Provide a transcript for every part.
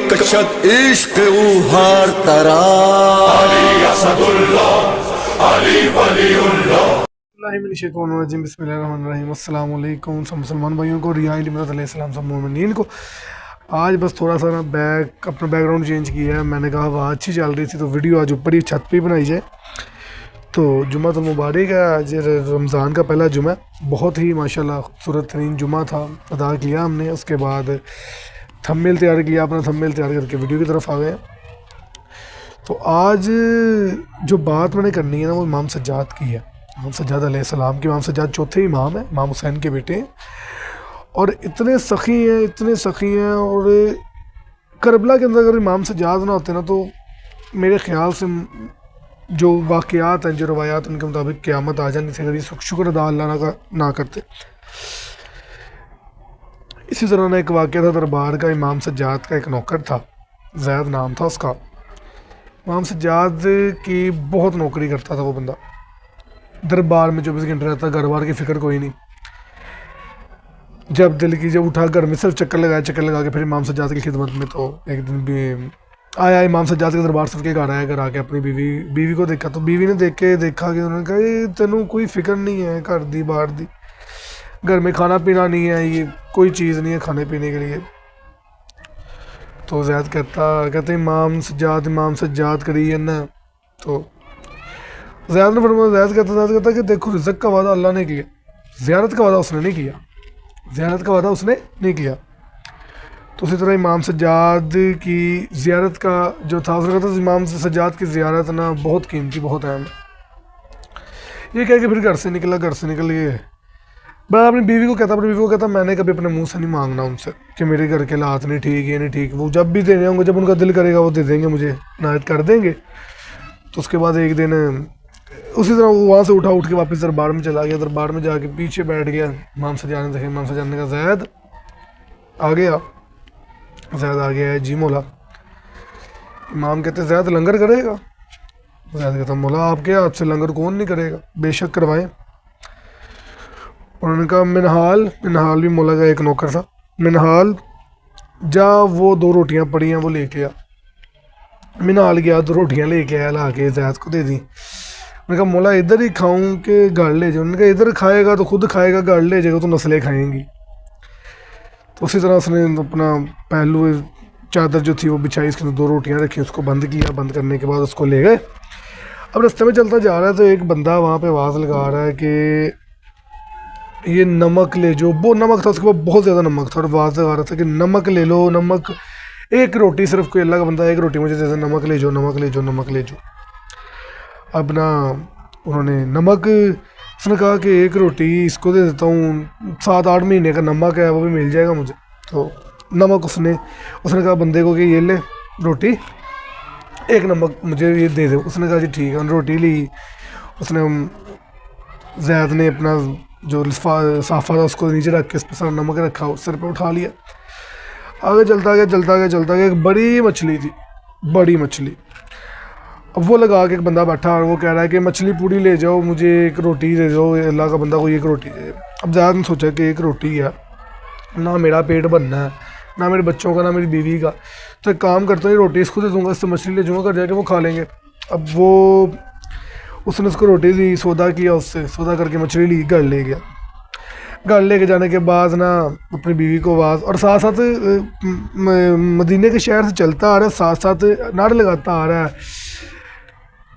کشد عشق او ہار ترا علی اسد اللہ علی ولی اللہ۔ بسم اللہ الرحمن الرحیم۔ السلام علیکم سب مسلمان بھائیوں کو، ریا علیہ السلام سب مومنین کو۔ آج بس تھوڑا سا نا اپنا بیک گراؤنڈ چینج کیا ہے۔ میں نے کہا ہوا اچھی چل رہی تھی تو ویڈیو آج اوپر ہی چھت پہ ہی بنائی جائے۔ تو جمعہ تو مبارک ہے، آج رمضان کا پہلا جمعہ، بہت ہی ماشاءاللہ خوبصورت ترین جمعہ تھا، ادا کیا ہم نے۔ اس کے بعد تھمبنیل تیار کیا، اپنا تھمبنیل تیار کر کے ویڈیو کی طرف آ گئے۔ تو آج جو بات میں نے کرنی ہے نا وہ امام سجاد کی ہے، امام سجاد علیہ السلام کی۔ امام سجاد چوتھے امام ہیں، امام حسین کے بیٹے ہیں، اور اتنے سخی ہیں، اتنے سخی ہیں۔ اور کربلا کے اندر اگر امام سجاد نہ ہوتے نا تو میرے خیال سے جو واقعات ہیں، جو روایات ان کے مطابق قیامت آ جانی تھی اگر یہ شکر ادا اللہ نہ کرتے۔ اسی طرح ایک واقعہ تھا دربار کا، امام سجاد کا ایک نوکر تھا، زید نام تھا اس کا۔ امام سجاد کی بہت نوکری کرتا تھا وہ بندہ، دربار میں 24 گھنٹے رہتا، گھر بار کی فکر کوئی نہیں۔ جب دل کی جب اٹھا گھر میں صرف چکر لگا کے پھر امام سجاد کی خدمت میں۔ تو ایک دن بھی آیا امام سجاد کے دربار سے، کے گھر آیا، گھر آ کے اپنی بیوی کو دیکھا۔ تو بیوی نے دیکھا کہ انہوں نے کہا یہ تینوں کوئی فکر نہیں ہے گھر دی باہر دی، گھر میں کھانا پینا نہیں ہے، یہ کوئی چیز نہیں ہے کھانے پینے کے لیے۔ تو زید کہتے امام سجاد کری ہے نا۔ تو زید نے فرمایا، زید کہتا کہ دیکھو رزق کا وعدہ اللہ نے کیا، زیارت کا وعدہ اس نے نہیں کیا، زیارت کا وعدہ اس نے نہیں کیا۔ تو اسی طرح امام سجاد کی زیارت کا جو تھا، اس نے کہا امام سجاد کی زیارت نا بہت قیمتی، بہت اہم ہے۔ یہ کہہ کے پھر گھر سے نکل گئے۔ بڑا اپنی بیوی کو کہتا میں نے کبھی اپنے منہ سے نہیں مانگنا ان سے کہ میرے گھر کے حالات نہیں ٹھیک، یہ نہیں ٹھیک۔ وہ جب بھی دینے ہوں گے، جب ان کا دل کرے گا وہ دے دیں گے، مجھے عنایت کر دیں گے۔ تو اس کے بعد ایک دن اسی طرح وہ وہاں سے اٹھ کے واپس دربار میں چلا گیا۔ دربار میں جا کے پیچھے بیٹھ گیا۔ امام سجاد نے دیکھا، امام سجاد نے کہا زید آ گیا ہے جی مولا۔ امام کہتے زید لنگر کرے گا؟ زید کہتا مولا آپ کے ہاتھ سے لنگر کون نہیں کرے گا، بے شک کروائیں۔ انہوں نے کہا منحال بھی مولا کا ایک نوکر تھا، منحال جا وہ 2 روٹیاں پڑی ہیں وہ لے کے آ۔ منحال گیا، 2 روٹیاں لے کے آیا، لا کے زید کو دے دی۔ انہوں نے کہا مولا ادھر ہی کھاؤں کہ گھر لے جاؤں؟ انہوں نے کہا ادھر کھائے گا تو خود کھائے گا، گھر لے جائے گا تو نسلیں کھائیں گی۔ تو اسی طرح اس نے اپنا پہلو چادر جو تھی وہ بچھائی، اس کے 2 روٹیاں رکھی، اس کو بند کیا، بند کرنے کے بعد اس کو لے گئے۔ اب رستے میں چلتا جا رہا ہے تو ایک بندہ وہاں پہ آواز لگا رہا ہے کہ یہ نمک لے جو، وہ نمک تھا اس کے بعد بہت زیادہ نمک تھا، اور آواز لگا رہا تھا کہ نمک لے لو، نمک ایک روٹی، صرف کوئی اللہ کا بندہ ایک روٹی مجھے دے دے، نمک لے جو۔ اب نا انہوں نے نمک، اس نے کہا کہ ایک روٹی اس کو دے دیتا ہوں، 7-8 مہینے کا نمک ہے وہ بھی مل جائے گا مجھے۔ تو نمک اس نے کہا بندے کو کہ یہ لے روٹی، ایک نمک مجھے یہ دے دے۔ اس نے کہا جی ٹھیک ہے۔ انہوں نے روٹی لی، اس نے زید نے اپنا جو صافہ تھا اس کو نیچے رکھ کے اس پہ سارا نمک رکھا، اس سر پہ اٹھا لیا، آگے چلتا گیا۔ ایک بڑی مچھلی تھی، بڑی مچھلی۔ اب وہ لگا کے ایک بندہ بیٹھا اور وہ کہہ رہا ہے کہ مچھلی پوری لے جاؤ، مجھے ایک روٹی دے دو، اللہ کا بندہ کو ایک روٹی دے۔ اب زید نے سوچا کہ ایک روٹی ہے، نہ میرا پیٹ بننا ہے، نہ میرے بچوں کا، نہ میری بیوی کا، تو ایک کام کرتا ہوں روٹی اس کو دے دوں گا، اس سے مچھلی لے جاؤں گا، جا کے وہ کھا لیں گے۔ اب اس نے اس کو روٹی دی، سودا کیا، اس سے سودا کر کے مچھلی لی، گھر لے گیا۔ گھر لے کے جانے کے بعد نا اپنی بیوی کو آواز، اور ساتھ ساتھ مدینے کے شہر سے چلتا آ رہا ہے، ساتھ ساتھ نعرے لگاتا آ رہا ہے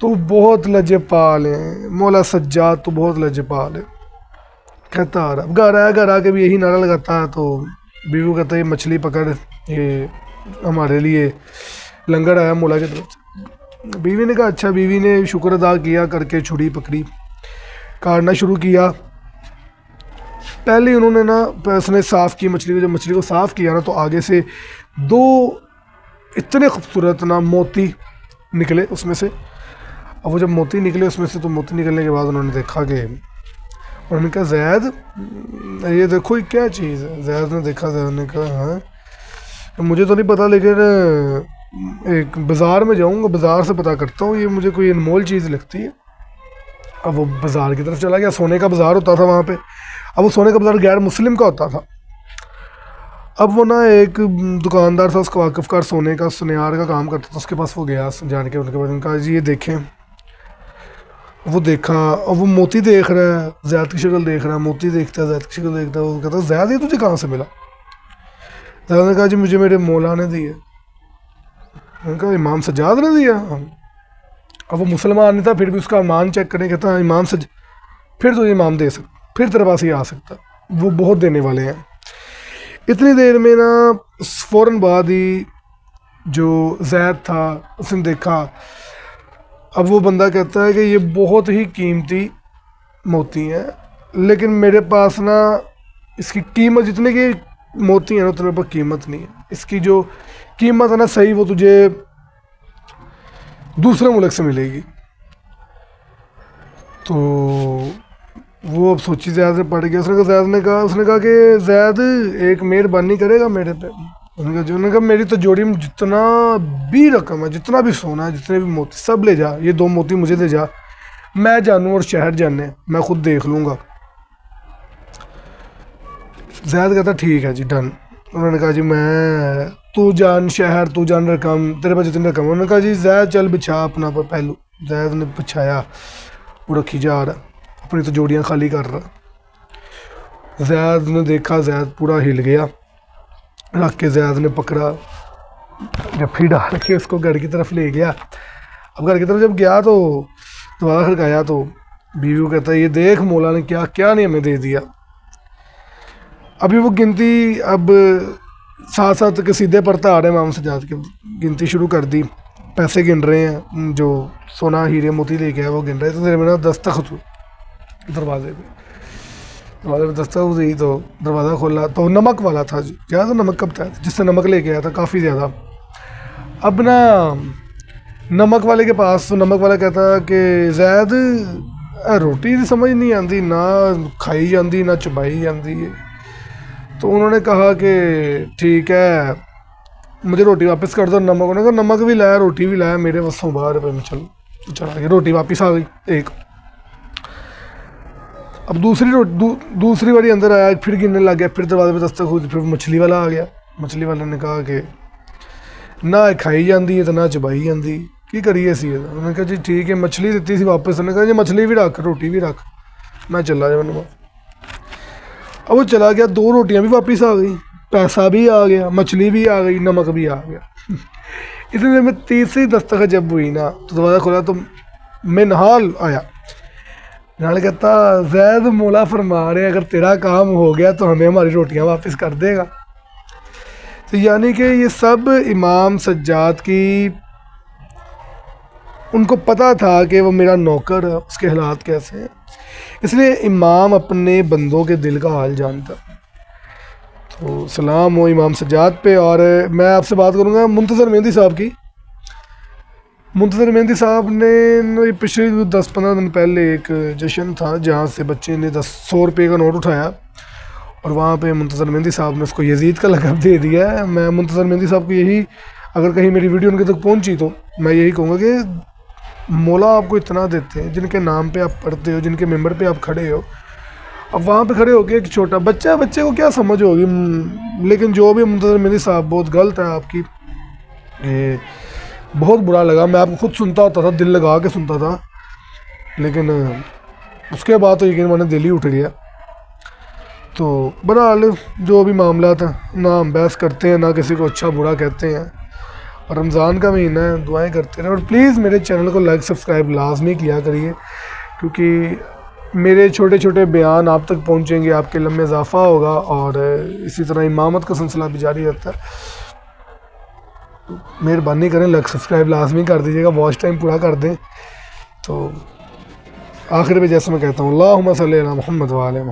تو بہت لجے پال ہے مولا سجاد، تو بہت لجے پال ہے، کہتا آ رہا۔ گھر آ کے بھی یہی نعرہ لگاتا ہے۔ تو بیوی کو کہتا ہے یہ مچھلی پکڑ، یہ ہمارے لیے لنگر آیا مولا کی طرف سے۔ بیوی نے کہا اچھا۔ بیوی نے شکر ادا کیا، کر کے چھری پکڑی، کاٹنا شروع کیا۔ پہلے انہوں نے نا اس نے صاف کی مچھلی کو، جب مچھلی کو صاف کیا نا تو آگے سے 2 اتنے خوبصورت نا موتی نکلے اس میں سے۔ اب وہ جب موتی نکلے اس میں سے، تو موتی نکلنے کے بعد انہوں نے دیکھا کہ، انہوں نے کہا زید یہ دیکھو یہ کیا چیز ہے۔ زید نے دیکھا، زید نے کہا ہاں مجھے تو نہیں پتہ، لیکن ایک بازار میں جاؤں گا، بازار سے پتہ کرتا ہوں، یہ مجھے کوئی انمول چیز لگتی ہے۔ اب وہ بازار کی طرف چلا گیا، سونے کا بازار ہوتا تھا وہاں پہ۔ اب وہ سونے کا بازار غیر مسلم کا ہوتا تھا۔ اب وہ نا ایک دکاندار تھا، اس کا واقف کار سونے کا سنیار کا کام کرتا تھا، اس کے پاس وہ گیا جان کے، ان کے بعد ان کا جی یہ دیکھیں. وہ دیکھا اور وہ موتی دیکھ رہا ہے، زید کی شکل دیکھ رہا ہے، موتی دیکھتا ہے، زید کی شکل دیکھتا ہے. وہ کہتا ہے زید یہ تجھے کہاں سے ملا؟ زید نے کہا جی مجھے میرے مولا نے دی ہے. میں نے کہا امام سجاد نے دیا؟ اب وہ مسلمان نہیں تھا، پھر بھی اس کا ایمان چیک کرنے کہتا ہے امام پھر تو امام دے سکتا، پھر تیرے پاس ہی آ سکتا، وہ بہت دینے والے ہیں. اتنی دیر میں نا فوراً بعد ہی جو زید تھا اس نے دیکھا. اب وہ بندہ کہتا ہے کہ یہ بہت ہی قیمتی موتی ہیں، لیکن میرے پاس نا اس کی قیمت جتنے کی موتی ہیں نا اتنے پر قیمت نہیں ہے. اس کی جو قیمت ہے نا صحیح وہ تجھے دوسرے ملک سے ملے گی. تو وہ اب سوچی زید سے پڑ گیا. اس نے کہا کہ زید ایک مہربانی کرے گا میرے پہ؟ انہوں نے کہا میری تو جوڑی میں جتنا بھی رقم ہے، جتنا بھی سونا ہے، جتنے بھی موتی سب لے جا، یہ 2 موتی مجھے دے جا، میں جانوں اور شہر جانے میں خود دیکھ لوں گا. زید کہتا ٹھیک ہے جی ڈن. انہوں نے کہا جی میں تو جان شہر، تو جان رقم، تیرے پاس جتنے رقم. انہوں نے کہا جی زید چل بچھا اپنا پہلو. زید نے بچھایا، وہ رکھی جا رہا، اپنی تو جوڑیاں خالی کر رہا. زید نے دیکھا زید پورا ہل گیا، رکھ کے زید نے پکڑا، جب پھر ڈال کے اس کو گھر کی طرف لے گیا. اب گھر کی طرف جب گیا تو دوبارہ کھڑکایا تو بیوی کو کہتا ہے یہ دیکھ مولا نے کیا کیا نہیں ہمیں دے دیا. ابھی وہ گنتی اب ساتھ ساتھ قصیدے پڑھتا آ رہے ہیں امام سجاد کے، گنتی شروع کر دی، پیسے گن رہے ہیں، جو سونا ہیرے موتی لے کے آیا وہ گن رہے. تو میرا دستخط دروازے میں دستخط ہوئی تو دروازہ کھولا تو نمک والا تھا. جی کیا تھا نمک کب تھا جس سے نمک لے کے آیا تھا کافی زیادہ. اب نا نمک والے کے پاس تو نمک والا کہتا کہ زید روٹی دی سمجھ نہیں آتی، نہ کھائی جاندی نہ چبائی جاندی ہے. تو انہوں نے کہا کہ ٹھیک ہے مجھے روٹی واپس کر دو. نمک نے کہا نمک بھی لایا روٹی بھی لایا، میرے بسوں باہر پہ میں چلا گیا. روٹی واپس آ گئی ایک. اب دوسری باری اندر آیا، پھر گننے لگ گیا، پھر دروازے پہ دستک ہوئی، پھر مچھلی والا آ گیا. مچھلی والے نے کہا کہ نہ کھائی جاندی ہے تو نہ چبائی جاندی، کی کریے سی. انہوں نے کہا جی ٹھیک ہے مچھلی دیتی سی واپس. انہوں نے کہا جی مچھلی بھی رکھ روٹی بھی رکھ، میں چلا جاؤں. اب وہ چلا گیا، 2 روٹیاں بھی واپس آ گئی، پیسہ بھی آ گیا، مچھلی بھی آ گئی، نمک بھی آ گیا. اس لیے میں تیسری دستخط جب ہوئی نا تو دروازہ کھولا تو منحال آیا. منحال کہتا زید مولا فرما رہے اگر تیرا کام ہو گیا تو ہمیں ہماری روٹیاں واپس کر دے گا. تو یعنی کہ یہ سب امام سجاد کی، ان کو پتہ تھا کہ وہ میرا نوکر ہے، اس کے حالات کیسے ہیں، اس لیے امام اپنے بندوں کے دل کا حال جانتا. تو سلام ہو امام سجاد پہ. اور میں آپ سے بات کروں گا منتظر مہندی صاحب کی. منتظر مہندی صاحب نے پچھلے 10-15 دن پہلے ایک جشن تھا جہاں سے بچے نے 100 روپے کا نوٹ اٹھایا اور وہاں پہ منتظر مہندی صاحب نے اس کو یزید کا لقب دے دیا ہے. میں منتظر مہندی صاحب کو یہی، اگر کہیں میری ویڈیو ان کے تک پہنچی تو میں یہی کہوں گا کہ مولا آپ کو اتنا دیتے ہیں، جن کے نام پہ آپ پڑھتے ہو، جن کے ممبر پہ آپ کھڑے ہو، اب وہاں پہ کھڑے ہو کے ایک چھوٹا بچے کو کیا سمجھ ہوگی. لیکن جو بھی منتظر مہندی صاحب بہت غلط ہے آپ کی، بہت برا لگا. میں آپ کو خود سنتا ہوتا تھا، دل لگا کے سنتا تھا، لیکن اس کے بعد تو یقین میں نے دل ہی اٹھ گیا. تو بہرحال جو بھی معاملات ہیں نہ ہم بحث کرتے ہیں نہ کسی کو اچھا برا کہتے ہیں. اور رمضان کا مہینہ ہے، دعائیں کرتے رہیں. اور پلیز میرے چینل کو لائک سبسکرائب لازمی کیا کریے، کیونکہ میرے چھوٹے چھوٹے بیان آپ تک پہنچیں گے، آپ کے علم میں اضافہ ہوگا، اور اسی طرح امامت کا سلسلہ بھی جاری رہتا ہے. مہربانی کریں لائک سبسکرائب لازمی کر دیجیے گا، واچ ٹائم پورا کر دیں. تو آخر میں جیسے میں کہتا ہوں اللہم صلی علی محمد وعلی محمد.